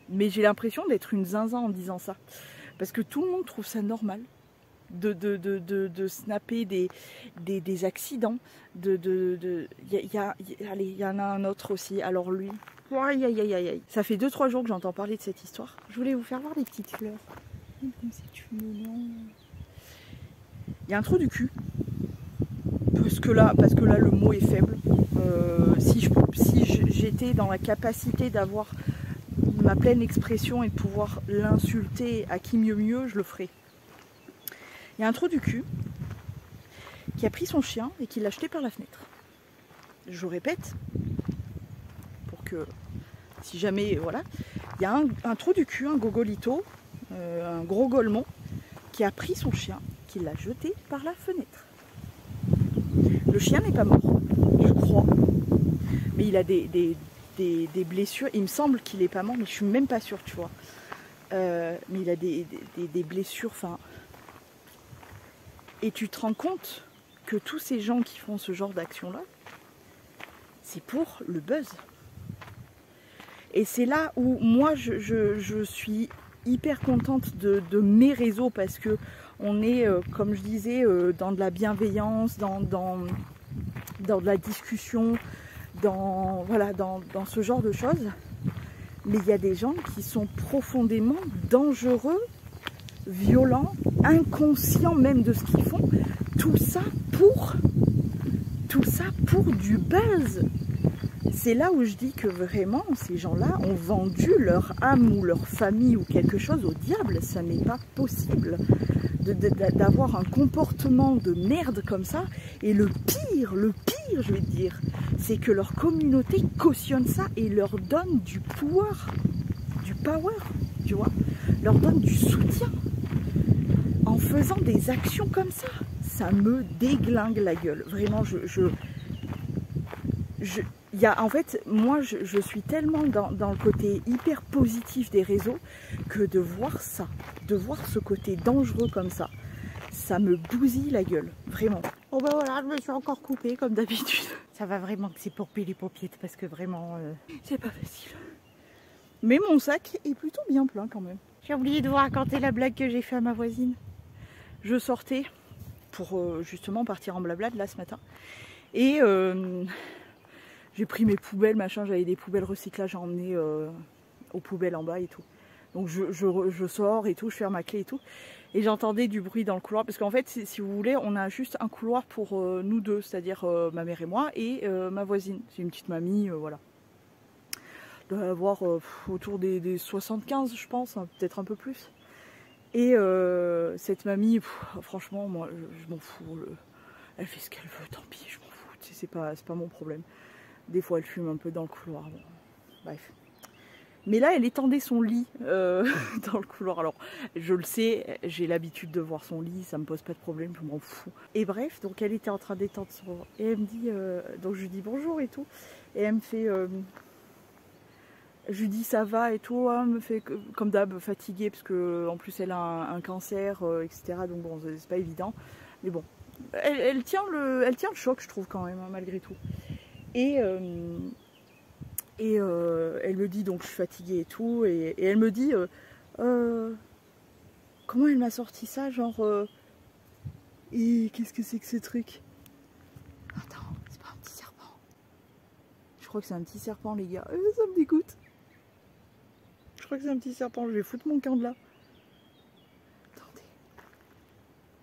Mais j'ai l'impression d'être une zinzin en disant ça. Parce que tout le monde trouve ça normal de snapper des accidents. Allez, il y en a un autre aussi. Alors lui, aïe, aïe, aïe, aïe. Ça fait 2-3 jours que j'entends parler de cette histoire. Je voulais vous faire voir les petites fleurs. Comme c'est mignon. Il y a un trou du cul. Parce que là, le mot est faible. Si j'étais dans la capacité d'avoir ma pleine expression et de pouvoir l'insulter à qui mieux, je le ferais. Il y a un trou du cul qui a pris son chien et qui l'a jeté par la fenêtre. Je répète, pour que, si jamais, voilà, il y a un trou du cul, un gogolito, un gros golemon, qui a pris son chien, qui l'a jeté par la fenêtre. Le chien n'est pas mort, je crois, mais il a des blessures. Il me semble qu'il n'est pas mort, mais je suis même pas sûre, tu vois. Mais il a des blessures, enfin... Et tu te rends compte que tous ces gens qui font ce genre d'action-là, c'est pour le buzz. Et c'est là où moi, je suis hyper contente de mes réseaux, parce que on est, comme je disais, dans de la bienveillance, dans de la discussion, dans ce genre de choses. Mais il y a des gens qui sont profondément dangereux, violents, inconscients même de ce qu'ils font. Tout ça pour du buzz. C'est là où je dis que vraiment, ces gens-là ont vendu leur âme ou leur famille ou quelque chose au diable. Ça n'est pas possible d'avoir un comportement de merde comme ça. Et le pire, je vais te dire, c'est que leur communauté cautionne ça et leur donne du power, tu vois, leur donne du soutien en faisant des actions comme ça. Ça me déglingue la gueule. Vraiment, en fait, moi, je suis tellement dans le côté hyper positif des réseaux que de voir ça, de voir ce côté dangereux comme ça me bousille la gueule, vraiment. Oh ben voilà, je me suis encore coupée comme d'habitude. Ça va vraiment que c'est pour les paupiètes parce que vraiment, c'est pas facile. Mais mon sac est plutôt bien plein quand même. J'ai oublié de vous raconter la blague que j'ai fait à ma voisine. Je sortais pour justement partir en blablade là ce matin. Et j'ai pris mes poubelles, machin, j'avais des poubelles recyclage à emmener aux poubelles en bas et tout. Donc je sors et tout, je ferme ma clé et tout. Et j'entendais du bruit dans le couloir. Parce qu'en fait, si vous voulez, on a juste un couloir pour nous deux. C'est-à-dire ma mère et moi et ma voisine. C'est une petite mamie, voilà. Elle doit avoir autour des 75, je pense, hein, peut-être un peu plus. Et cette mamie, franchement, moi, je m'en fous. Elle fait ce qu'elle veut, tant pis, je m'en fous. Tu sais, c'est pas mon problème. Des fois, elle fume un peu dans le couloir. Bon, bref. Mais là, elle étendait son lit dans le couloir. Alors, je le sais, j'ai l'habitude de voir son lit, ça me pose pas de problème, je m'en fous. Et bref, donc elle était en train d'étendre son... Et elle me dit... donc je lui dis bonjour et tout. Et elle me fait... je lui dis ça va et tout. Elle me fait comme d'hab fatiguée, parce que en plus elle a un cancer, etc. Donc bon, c'est pas évident. Mais bon, elle tient le choc, je trouve, quand même, hein, malgré tout. Et Et elle me dit, donc je suis fatiguée et tout, et elle me dit, comment elle m'a sorti ça, genre, et qu'est-ce que c'est que ce truc? Attends, c'est pas un petit serpent? Je crois que c'est un petit serpent, les gars. Ça me dégoûte. Je crois que c'est un petit serpent, je vais foutre mon camp de là. Attendez.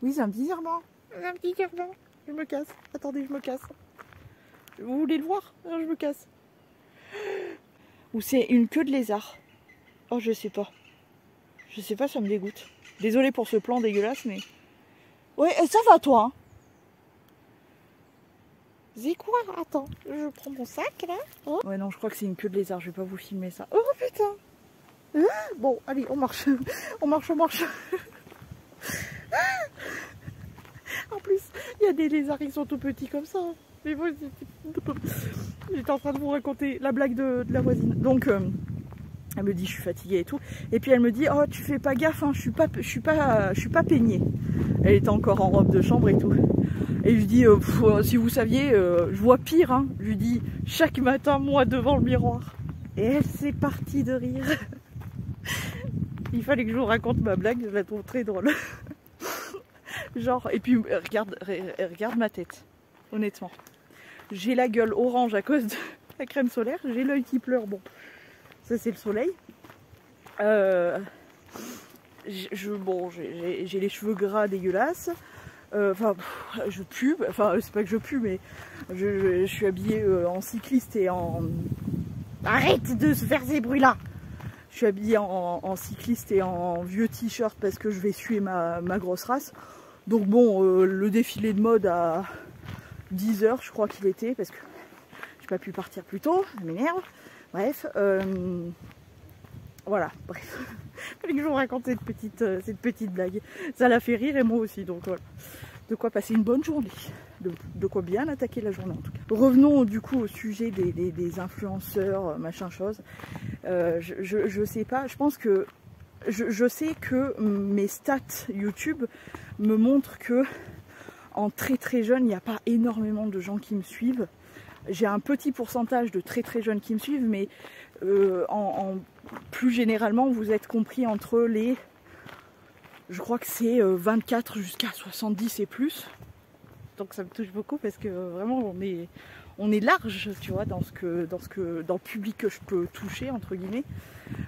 Oui, c'est un petit serpent. C'est un petit serpent. Je me casse. Attendez, je me casse. Vous voulez le voir? Alors, je me casse. Ou c'est une queue de lézard? Oh, je sais pas. Je sais pas, ça me dégoûte. Désolée pour ce plan dégueulasse, mais... Ouais, ça va, toi, hein? C'est quoi? Attends, je prends mon sac, là. Oh. Ouais, non, je crois que c'est une queue de lézard. Je vais pas vous filmer ça. Oh, putain! Bon, allez, on marche. On marche, on marche. En plus, il y a des lézards qui sont tout petits comme ça. Mais moi, j'étais en train de vous raconter la blague de la voisine. Donc, elle me dit, je suis fatiguée et tout. Et puis elle me dit, oh, tu fais pas gaffe, hein, je suis pas peignée. Elle était encore en robe de chambre et tout. Et je lui dis, si vous saviez, je vois pire. Hein. Je lui dis, chaque matin, moi, devant le miroir. Et elle s'est partie de rire. Il fallait que je vous raconte ma blague, je la trouve très drôle. Genre, et puis regarde ma tête, honnêtement. J'ai la gueule orange à cause de la crème solaire, j'ai l'œil qui pleure, bon, ça c'est le soleil. J'ai les cheveux gras dégueulasses. Enfin, je pue, enfin c'est pas que je pue, mais je suis habillée en cycliste et en... Arrête de se faire ces bruits là! Je suis habillée en cycliste et en vieux t-shirt parce que je vais suer ma grosse race. Donc bon, le défilé de mode à 10 h, je crois qu'il était, parce que j'ai pas pu partir plus tôt, ça m'énerve. Bref, voilà, bref. Il fallait que je vous raconte cette petite blague. Ça l'a fait rire et moi aussi, donc voilà. De quoi passer une bonne journée. De quoi bien attaquer la journée en tout cas. Revenons du coup au sujet des influenceurs, machin chose. Je sais pas, je pense que... Je sais que mes stats YouTube me montrent que en très jeune, il n'y a pas énormément de gens qui me suivent. J'ai un petit pourcentage de très jeunes qui me suivent, mais plus généralement, vous êtes compris entre les... Je crois que c'est 24 jusqu'à 70 et plus. Donc ça me touche beaucoup parce que vraiment on est large, tu vois, dans le public que je peux toucher, entre guillemets.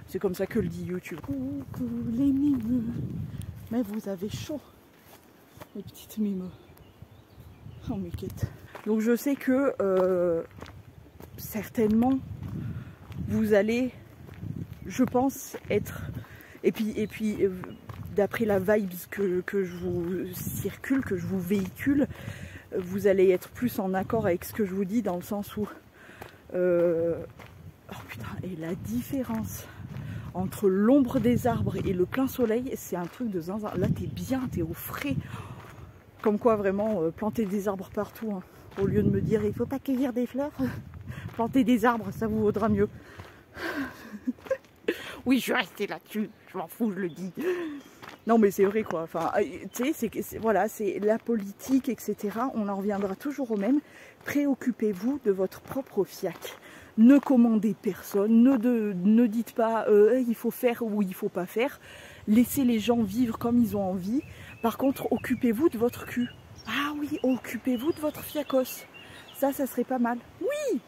C'est comme ça que le dit YouTube. Coucou les mimeux. Mais vous avez chaud, les petites mimeux. Oh mes quêtes. Donc je sais que certainement vous allez, je pense, être... Et puis d'après la vibe que je vous circule, que je vous véhicule, vous allez être plus en accord avec ce que je vous dis, dans le sens où... Oh putain, et la différence entre l'ombre des arbres et le plein soleil, c'est un truc de zinzin. Là, t'es bien, t'es au frais. Comme quoi, vraiment, planter des arbres partout, hein. Au lieu de me dire, il faut pas cueillir des fleurs, planter des arbres, ça vous vaudra mieux. Oui, je suis restée là-dessus, je m'en fous, je le dis. Non, mais c'est vrai, quoi. Enfin, tu sais, voilà, c'est la politique, etc. On en reviendra toujours au même. Préoccupez-vous de votre propre fiac. Ne commandez personne, ne dites pas il faut faire ou il faut pas faire. Laissez les gens vivre comme ils ont envie. Par contre, occupez-vous de votre cul. Ah oui, occupez-vous de votre fiacos. Ça serait pas mal. Oui,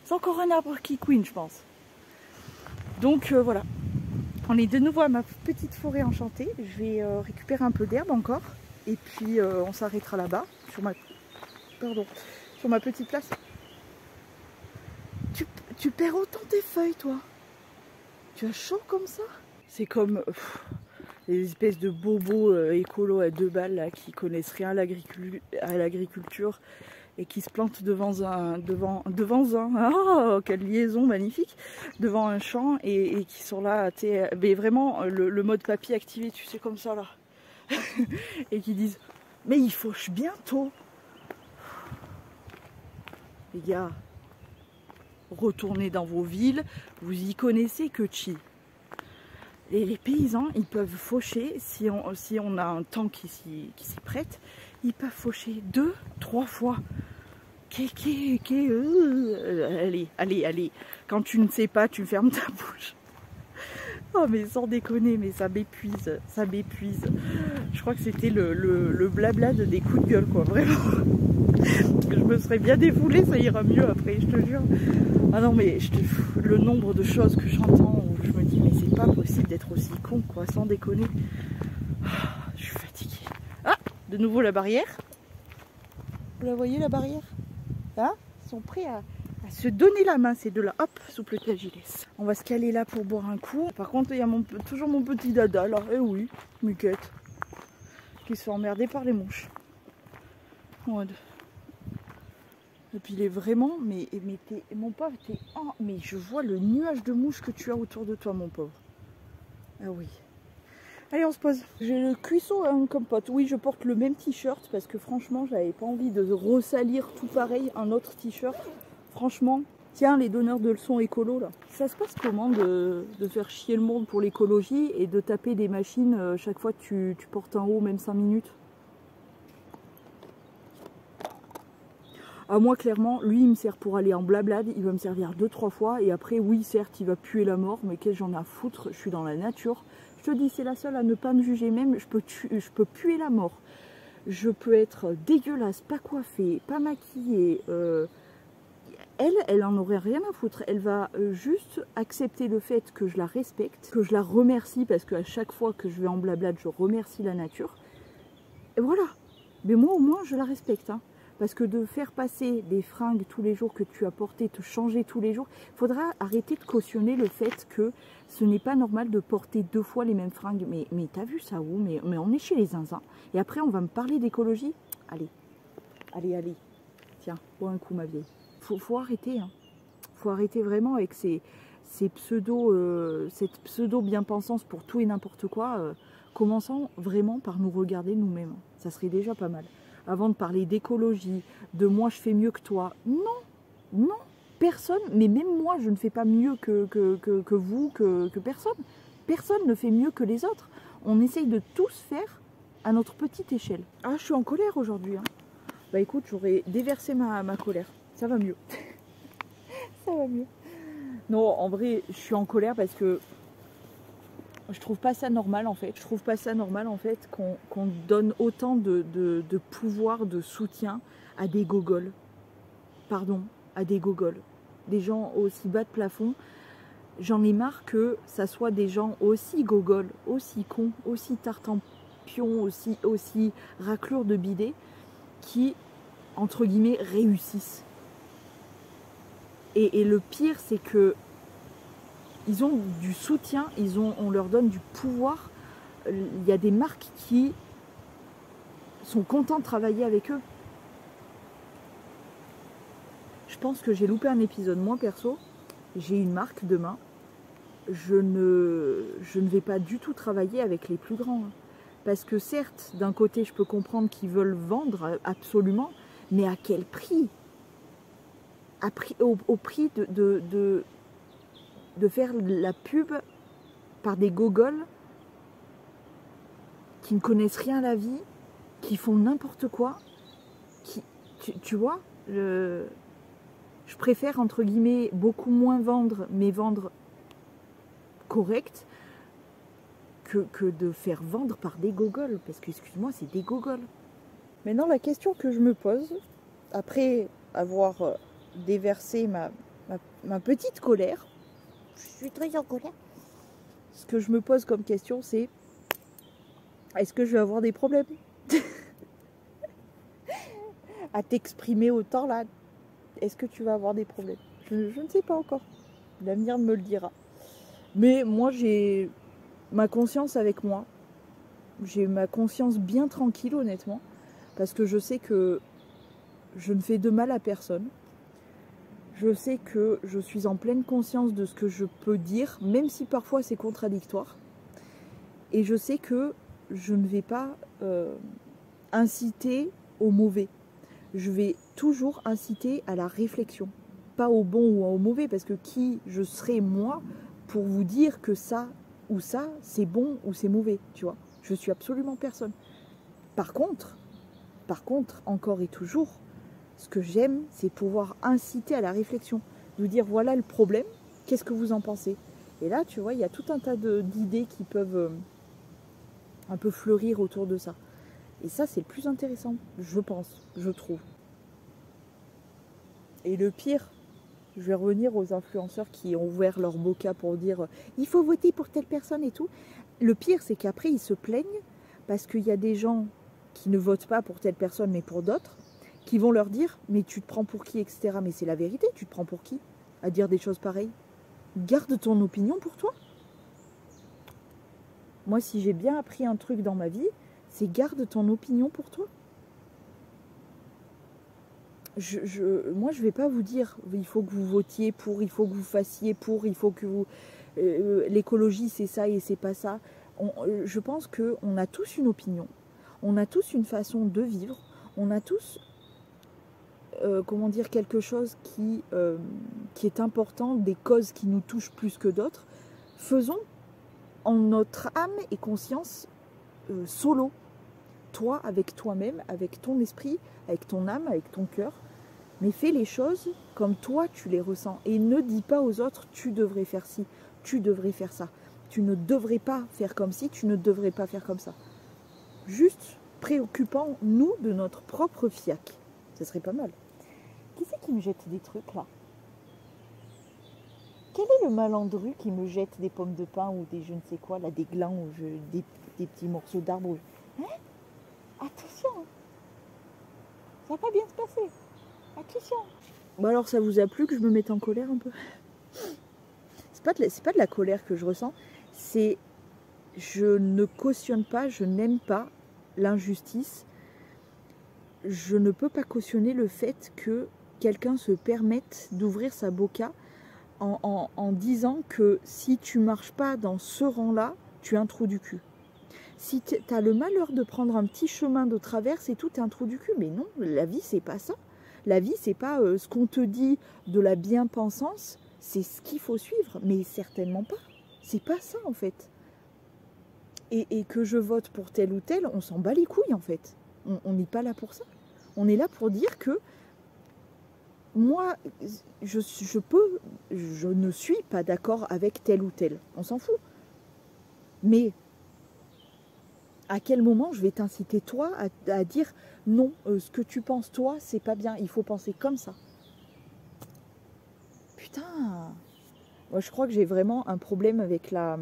c'est encore un arbre qui couine, je pense. Donc voilà. On est de nouveau à ma petite forêt enchantée. Je vais récupérer un peu d'herbe encore. Et puis on s'arrêtera là-bas, sur ma petite place. Tu perds autant tes feuilles, toi? Tu as chaud comme ça? C'est comme les espèces de bobos écolos à 2 balles là, qui connaissent rien à l'agriculture et qui se plantent devant un... Oh, quelle liaison magnifique! Devant un champ et qui sont là, mais vraiment le mode papy activé, tu sais, comme ça là. Et qui disent, mais il fauche bientôt! Les gars, retournez dans vos villes, vous y connaissez que chi. Et les paysans, ils peuvent faucher, si on a un temps qui s'y prête, ils peuvent faucher 2, 3 fois. Allez. Quand tu ne sais pas, tu fermes ta bouche. Oh mais sans déconner, mais ça m'épuise. Je crois que c'était le blabla des coups de gueule, quoi, vraiment. Je me serais bien défoulée, ça ira mieux après, je te jure. Ah non mais le nombre de choses que j'entends où je me dis mais c'est pas possible d'être aussi con, quoi, sans déconner. Je suis fatiguée. Ah, de nouveau la barrière. Vous la voyez, la barrière? Hein? Ils sont prêts à se donner la main, ces deux-là. Hop, souple agilesse. On va se caler là pour boire un coup. Par contre, il y a toujours mon petit dada là. Eh oui, Muquette. Qui se fait emmerder par les mouches. Ouais. Et puis il est vraiment, mais mon pauvre, mais je vois le nuage de mouches que tu as autour de toi, mon pauvre. Ah oui. Allez, on se pose. J'ai le cuisseau en compote. Oui, je porte le même t-shirt parce que franchement, j'avais pas envie de ressalir tout pareil un autre t-shirt. Franchement, tiens, les donneurs de leçons écolo là. Ça se passe comment de faire chier le monde pour l'écologie et de taper des machines chaque fois que tu portes un haut, même 5 minutes? Ah, moi, clairement, lui, il me sert pour aller en blablade. Il va me servir 2-3 fois. Et après, oui, certes, il va puer la mort. Mais qu'est-ce que j'en ai à foutre? Je suis dans la nature. Je te dis, c'est la seule à ne pas me juger. Même, je peux puer la mort. Je peux être dégueulasse, pas coiffée, pas maquillée. Elle en aurait rien à foutre. Elle va juste accepter le fait que je la respecte, que je la remercie. Parce qu'à chaque fois que je vais en blablade, je remercie la nature. Et voilà. Mais moi, au moins, je la respecte, hein. Parce que de faire passer des fringues tous les jours que tu as portées, te changer tous les jours, il faudra arrêter de cautionner le fait que ce n'est pas normal de porter 2 fois les mêmes fringues. Mais t'as vu ça où? Mais on est chez les zinzins. Et après, on va me parler d'écologie. Allez. Tiens, bois un coup, ma vieille. Faut arrêter, hein. Faut arrêter vraiment avec cette pseudo bien-pensance pour tout et n'importe quoi. Commençons vraiment par nous regarder nous-mêmes. Ça serait déjà pas mal. Avant de parler d'écologie, de moi je fais mieux que toi. Non, personne, mais même moi je ne fais pas mieux que vous, que personne. Personne ne fait mieux que les autres. On essaye de tous faire à notre petite échelle. Ah, je suis en colère aujourd'hui, hein. Bah écoute, j'aurais déversé ma colère. Ça va mieux. Ça va mieux. Non, en vrai, je suis en colère parce que je trouve pas ça normal en fait. Je trouve pas ça normal en fait qu'on donne autant de pouvoir, de soutien à des gogoles. Pardon, à des gogoles. Des gens aussi bas de plafond. J'en ai marre que ça soit des gens aussi gogoles, aussi cons, aussi tartempions, aussi raclures de bidet qui, entre guillemets, réussissent. Et le pire, c'est que ils ont du soutien, on leur donne du pouvoir. Il y a des marques qui sont contents de travailler avec eux. Je pense que j'ai loupé un épisode. Moi, perso, j'ai une marque demain. Je ne vais pas du tout travailler avec les plus grands. Parce que certes, d'un côté, je peux comprendre qu'ils veulent vendre absolument, mais à quel prix? Au prix de faire la pub par des gogoles qui ne connaissent rien à la vie, qui font n'importe quoi, tu vois, je préfère entre guillemets beaucoup moins vendre, mais vendre correct, que de faire vendre par des gogoles, parce que excuse-moi, c'est des gogoles. Maintenant, la question que je me pose, après avoir déversé ma petite colère, je suis très en colère. Ce que je me pose comme question, c'est est-ce que je vais avoir des problèmes à t'exprimer autant là? Est-ce que tu vas avoir des problèmes? Je ne sais pas encore. L'avenir me le dira. Mais moi, j'ai ma conscience avec moi. J'ai ma conscience bien tranquille, honnêtement. Parce que je sais que je ne fais de mal à personne. Je sais que je suis en pleine conscience de ce que je peux dire, même si parfois c'est contradictoire. Et je sais que je ne vais pas inciter au mauvais. Je vais toujours inciter à la réflexion. Pas au bon ou au mauvais, parce que qui je serai moi pour vous dire que ça ou ça, c'est bon ou c'est mauvais, tu vois. Je suis absolument personne. Par contre, encore et toujours, Ce que j'aime, c'est pouvoir inciter à la réflexion. De vous dire, voilà le problème, qu'est-ce que vous en pensez? Et là, tu vois, il y a tout un tas d'idées qui peuvent un peu fleurir autour de ça. Et ça, c'est le plus intéressant, je pense, je trouve. Et le pire, je vais revenir aux influenceurs qui ont ouvert leur boca pour dire il faut voter pour telle personne et tout. Le pire, c'est qu'après, ils se plaignent parce qu'il y a des gens qui ne votent pas pour telle personne mais pour d'autres, qui vont leur dire mais tu te prends pour qui, etc. Mais c'est la vérité, tu te prends pour qui à dire des choses pareilles? Garde ton opinion pour toi. Moi, si j'ai bien appris un truc dans ma vie, c'est garde ton opinion pour toi. Moi, je ne vais pas vous dire il faut que vous votiez pour, il faut que vous fassiez pour, il faut que vous... l'écologie, c'est ça et c'est pas ça. Je pense qu'on a tous une opinion, on a tous une façon de vivre, on a tous, comment dire, quelque chose qui est important, des causes qui nous touchent plus que d'autres. Faisons en notre âme et conscience solo. Toi, avec toi-même, avec ton esprit, avec ton âme, avec ton cœur, mais fais les choses comme toi tu les ressens. Et ne dis pas aux autres, tu devrais faire ci, tu devrais faire ça. Tu ne devrais pas faire comme ci, tu ne devrais pas faire comme ça. Juste préoccupons-nous de notre propre fiac. Ce serait pas mal. Qui c'est qui me jette des trucs là? Quel est le malandru qui me jette des pommes de pin ou des je ne sais quoi, là, des glands ou des petits morceaux d'arbre? Hein? Attention, ça va pas bien se passer. Attention. Bon alors ça vous a plu que je me mette en colère un peu? C'est pas de la colère que je ressens, c'est je ne cautionne pas, je n'aime pas l'injustice. Je ne peux pas cautionner le fait que quelqu'un se permette d'ouvrir sa boca en disant que si tu marches pas dans ce rang-là, tu es un trou du cul. Si tu as le malheur de prendre un petit chemin de traverse et tout, tu es un trou du cul. Mais non, la vie, c'est pas ça. La vie, c'est pas ce qu'on te dit de la bien-pensance, c'est ce qu'il faut suivre. Mais certainement pas. C'est pas ça, en fait. Et que je vote pour tel ou tel, on s'en bat les couilles, en fait. On n'est pas là pour ça. On est là pour dire que moi, je ne suis pas d'accord avec tel ou tel. On s'en fout. Mais à quel moment je vais t'inciter toi à dire non, ce que tu penses toi, c'est pas bien, il faut penser comme ça. Putain, moi je crois que j'ai vraiment un problème avec la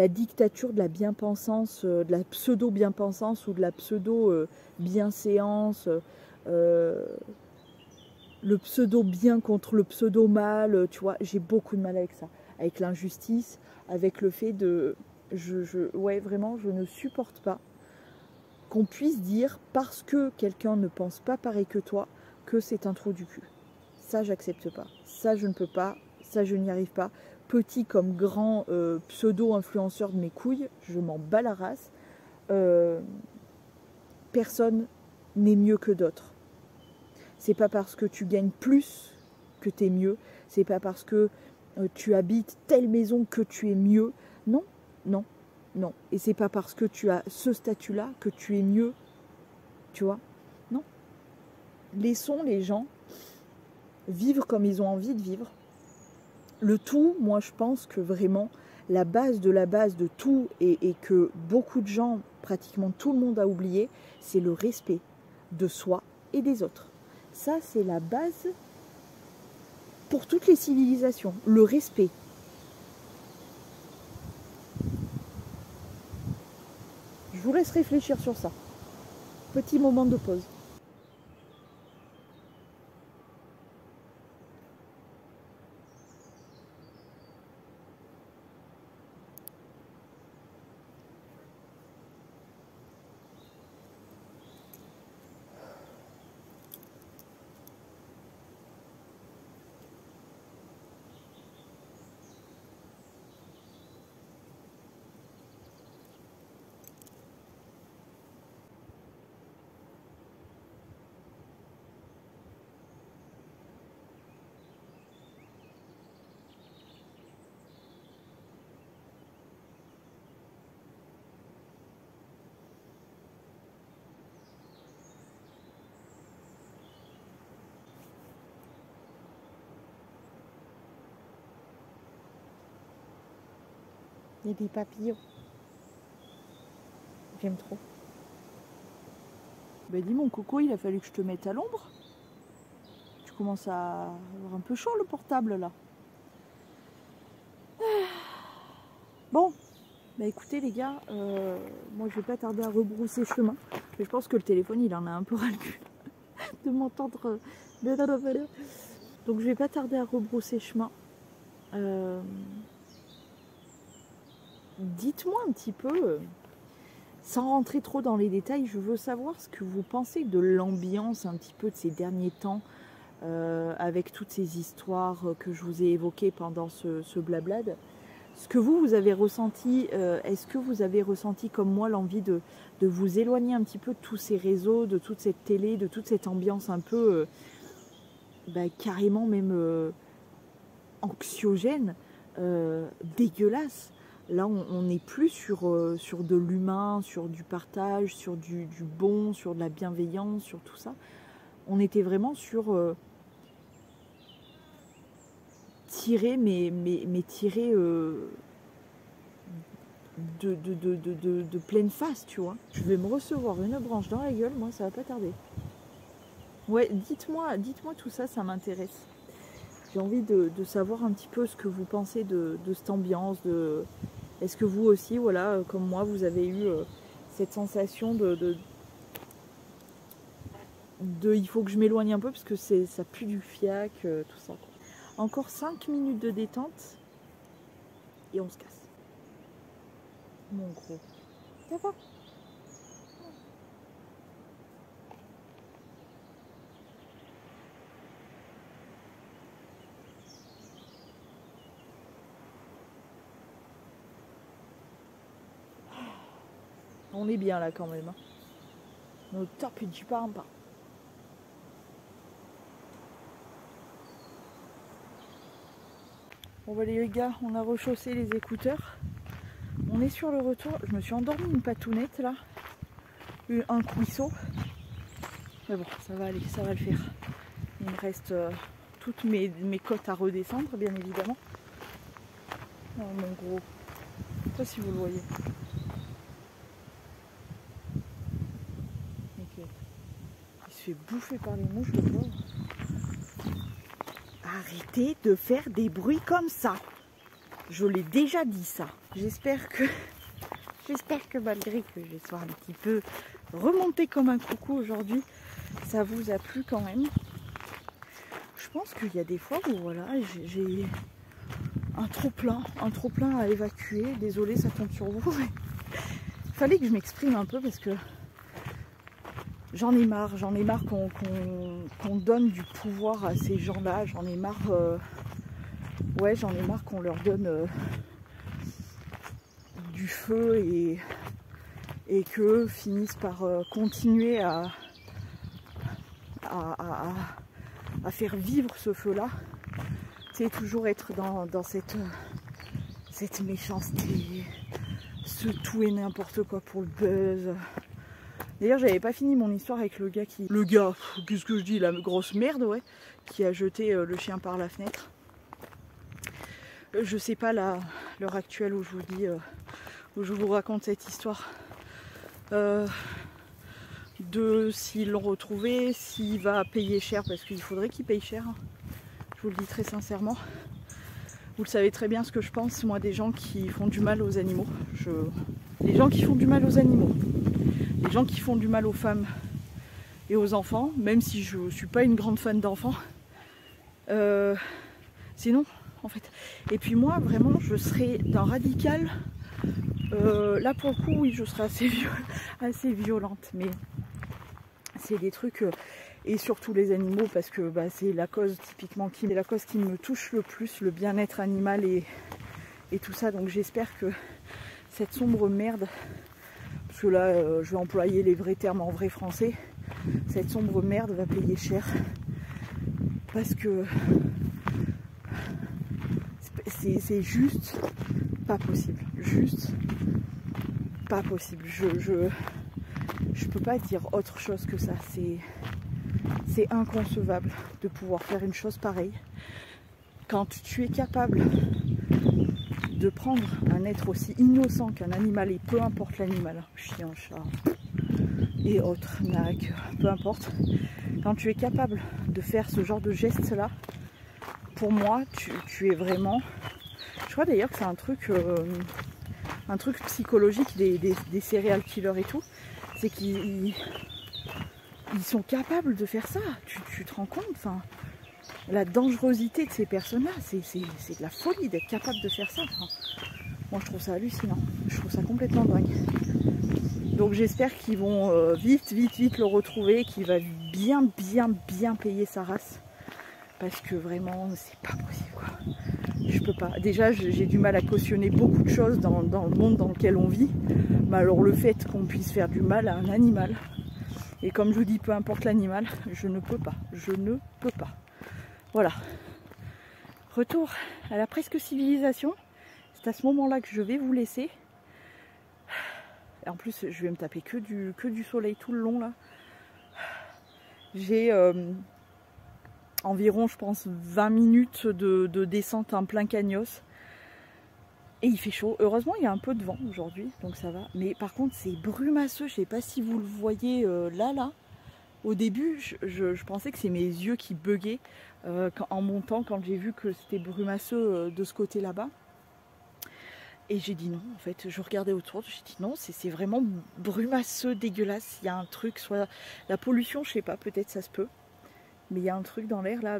dictature de la bien-pensance, de la pseudo-bien-pensance ou de la pseudo-bienséance, le pseudo-bien contre le pseudo-mal, tu vois, j'ai beaucoup de mal avec ça, avec l'injustice, avec le fait de... ouais, vraiment, je ne supporte pas qu'on puisse dire, parce que quelqu'un ne pense pas pareil que toi, que c'est un trou du cul. Ça, j'accepte pas. Ça, je ne peux pas. Ça, je n'y arrive pas. Petit comme grand pseudo-influenceur de mes couilles, je m'en bats la race. Personne n'est mieux que d'autres. C'est pas parce que tu gagnes plus que tu es mieux. C'est pas parce que tu habites telle maison que tu es mieux. Non, non, non. Et c'est pas parce que tu as ce statut-là que tu es mieux. Tu vois? Non. Laissons les gens vivre comme ils ont envie de vivre. Le tout, moi je pense que vraiment la base de tout et que beaucoup de gens, pratiquement tout le monde a oublié, c'est le respect de soi et des autres. Ça, c'est la base pour toutes les civilisations, le respect. Je vous laisse réfléchir sur ça. Petit moment de pause. Il y a des papillons. J'aime trop. Bah dis mon coco, il a fallu que je te mette à l'ombre. Tu commences à avoir un peu chaud le portable là. Bon, bah écoutez les gars, moi je vais pas tarder à rebrousser chemin. Mais je pense que le téléphone il en a un peu ras le cul de m'entendre. Donc je vais pas tarder à rebrousser chemin. Dites-moi un petit peu, sans rentrer trop dans les détails, je veux savoir ce que vous pensez de l'ambiance un petit peu de ces derniers temps, avec toutes ces histoires que je vous ai évoquées pendant ce blablade. Ce que vous avez ressenti, est-ce que vous avez ressenti comme moi l'envie de vous éloigner un petit peu de tous ces réseaux, de toute cette télé, de toute cette ambiance un peu carrément même anxiogène, dégueulasse. Là on n'est plus sur de l'humain, sur du partage, sur du bon, sur de la bienveillance, sur tout ça. On était vraiment sur tirer, mais tirer de pleine face, tu vois. Je vais me recevoir une branche dans la gueule, moi ça va pas tarder. Ouais, dites-moi tout ça, ça m'intéresse. J'ai envie de savoir un petit peu ce que vous pensez de cette ambiance. Est-ce que vous aussi, voilà, comme moi, vous avez eu cette sensation de il faut que je m'éloigne un peu parce que ça pue du fiac, tout ça. Encore 5 minutes de détente et on se casse. Mon gros. Ça va ? On est bien là quand même. Hein. Nos top du pas en pas. Bon bah les gars, on a rechaussé les écouteurs. On est sur le retour. Je me suis endormie une patounette là. Un cuisseau. Mais bon, ça va aller, ça va le faire. Il me reste toutes mes côtes à redescendre, bien évidemment. Oh mon gros. Je sais pas si vous le voyez. Okay. Il se fait bouffer par les mouches, le pauvre. Arrêtez de faire des bruits comme ça. Je l'ai déjà dit ça. J'espère que malgré que je sois un petit peu remontée comme un coucou aujourd'hui, ça vous a plu quand même. Je pense qu'il y a des fois où voilà, j'ai un trop plein à évacuer. Désolée, ça tombe sur vous. Il fallait que je m'exprime un peu parce que j'en ai marre qu'on donne du pouvoir à ces gens-là. J'en ai marre, j'en ai marre qu'on leur donne du feu et qu'eux finissent par continuer à faire vivre ce feu-là. C'est toujours être dans cette méchanceté, ce tout et n'importe quoi pour le buzz. D'ailleurs, j'avais pas fini mon histoire avec le gars qui... Le gars, qu'est-ce que je dis, la grosse merde, ouais, qui a jeté le chien par la fenêtre. Je sais pas l'heure actuelle où je vous dis, où je vous raconte cette histoire. De s'ils l'ont retrouvé, s'il va payer cher, parce qu'il faudrait qu'il paye cher. Hein. Je vous le dis très sincèrement. Vous le savez très bien ce que je pense, moi, des gens qui font du mal aux animaux. Les gens qui font du mal aux animaux. Les gens qui font du mal aux femmes et aux enfants, même si je ne suis pas une grande fan d'enfants. Sinon, en fait. Et puis moi, vraiment, je serais d'un radical. Là, pour le coup, oui, je serais assez violente. Mais c'est des trucs... et surtout les animaux, parce que c'est la cause typiquement qui me touche le plus, le bien-être animal et tout ça. Donc j'espère que cette sombre merde... Parce que là, je vais employer les vrais termes en vrai français. Cette sombre merde va payer cher. Parce que c'est juste pas possible. Juste pas possible. Je peux pas dire autre chose que ça. C'est inconcevable de pouvoir faire une chose pareille. Quand tu es capable de prendre un être aussi innocent qu'un animal, et peu importe l'animal, chien, chat et autres, nac, peu importe, quand tu es capable de faire ce genre de geste là, pour moi tu es vraiment, je crois d'ailleurs que c'est un truc psychologique des serial killers et tout, c'est qu'ils sont capables de faire ça, tu te rends compte, enfin, la dangerosité de ces personnes là, c'est de la folie d'être capable de faire ça, enfin, moi je trouve ça hallucinant, je trouve ça complètement dingue. Donc j'espère qu'ils vont vite le retrouver, qu'il va bien payer sa race. Parce que vraiment, c'est pas possible quoi. Je peux pas. Déjà, j'ai du mal à cautionner beaucoup de choses dans le monde dans lequel on vit. Mais alors le fait qu'on puisse faire du mal à un animal, et comme je vous dis, peu importe l'animal, je ne peux pas. Je ne peux pas. Voilà. Retour à la presque civilisation. C'est à ce moment-là que je vais vous laisser. Et en plus, je vais me taper que du soleil tout le long là. J'ai environ, je pense, 20 minutes de descente en plein cagnos. Et il fait chaud. Heureusement, il y a un peu de vent aujourd'hui, donc ça va. Mais par contre, c'est brumasseux. Je ne sais pas si vous le voyez là. Au début, je pensais que c'est mes yeux qui buguaient en montant, quand j'ai vu que c'était brumasseux de ce côté là-bas. Et j'ai dit non, en fait, je regardais autour, j'ai dit non, c'est vraiment brumasseux, dégueulasse. Il y a un truc, soit la pollution, je sais pas, peut-être ça se peut. Mais il y a un truc dans l'air là,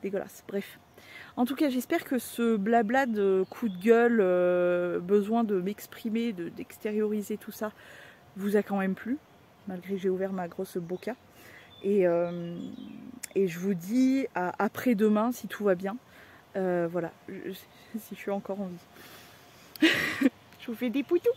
dégueulasse. Bref. En tout cas, j'espère que ce blabla de coup de gueule, besoin de m'exprimer, d'extérioriser tout ça, vous a quand même plu. Malgré que j'ai ouvert ma grosse boca. Et je vous dis à après-demain, si tout va bien. Voilà, si je suis encore en vie. Je vous fais des poutous.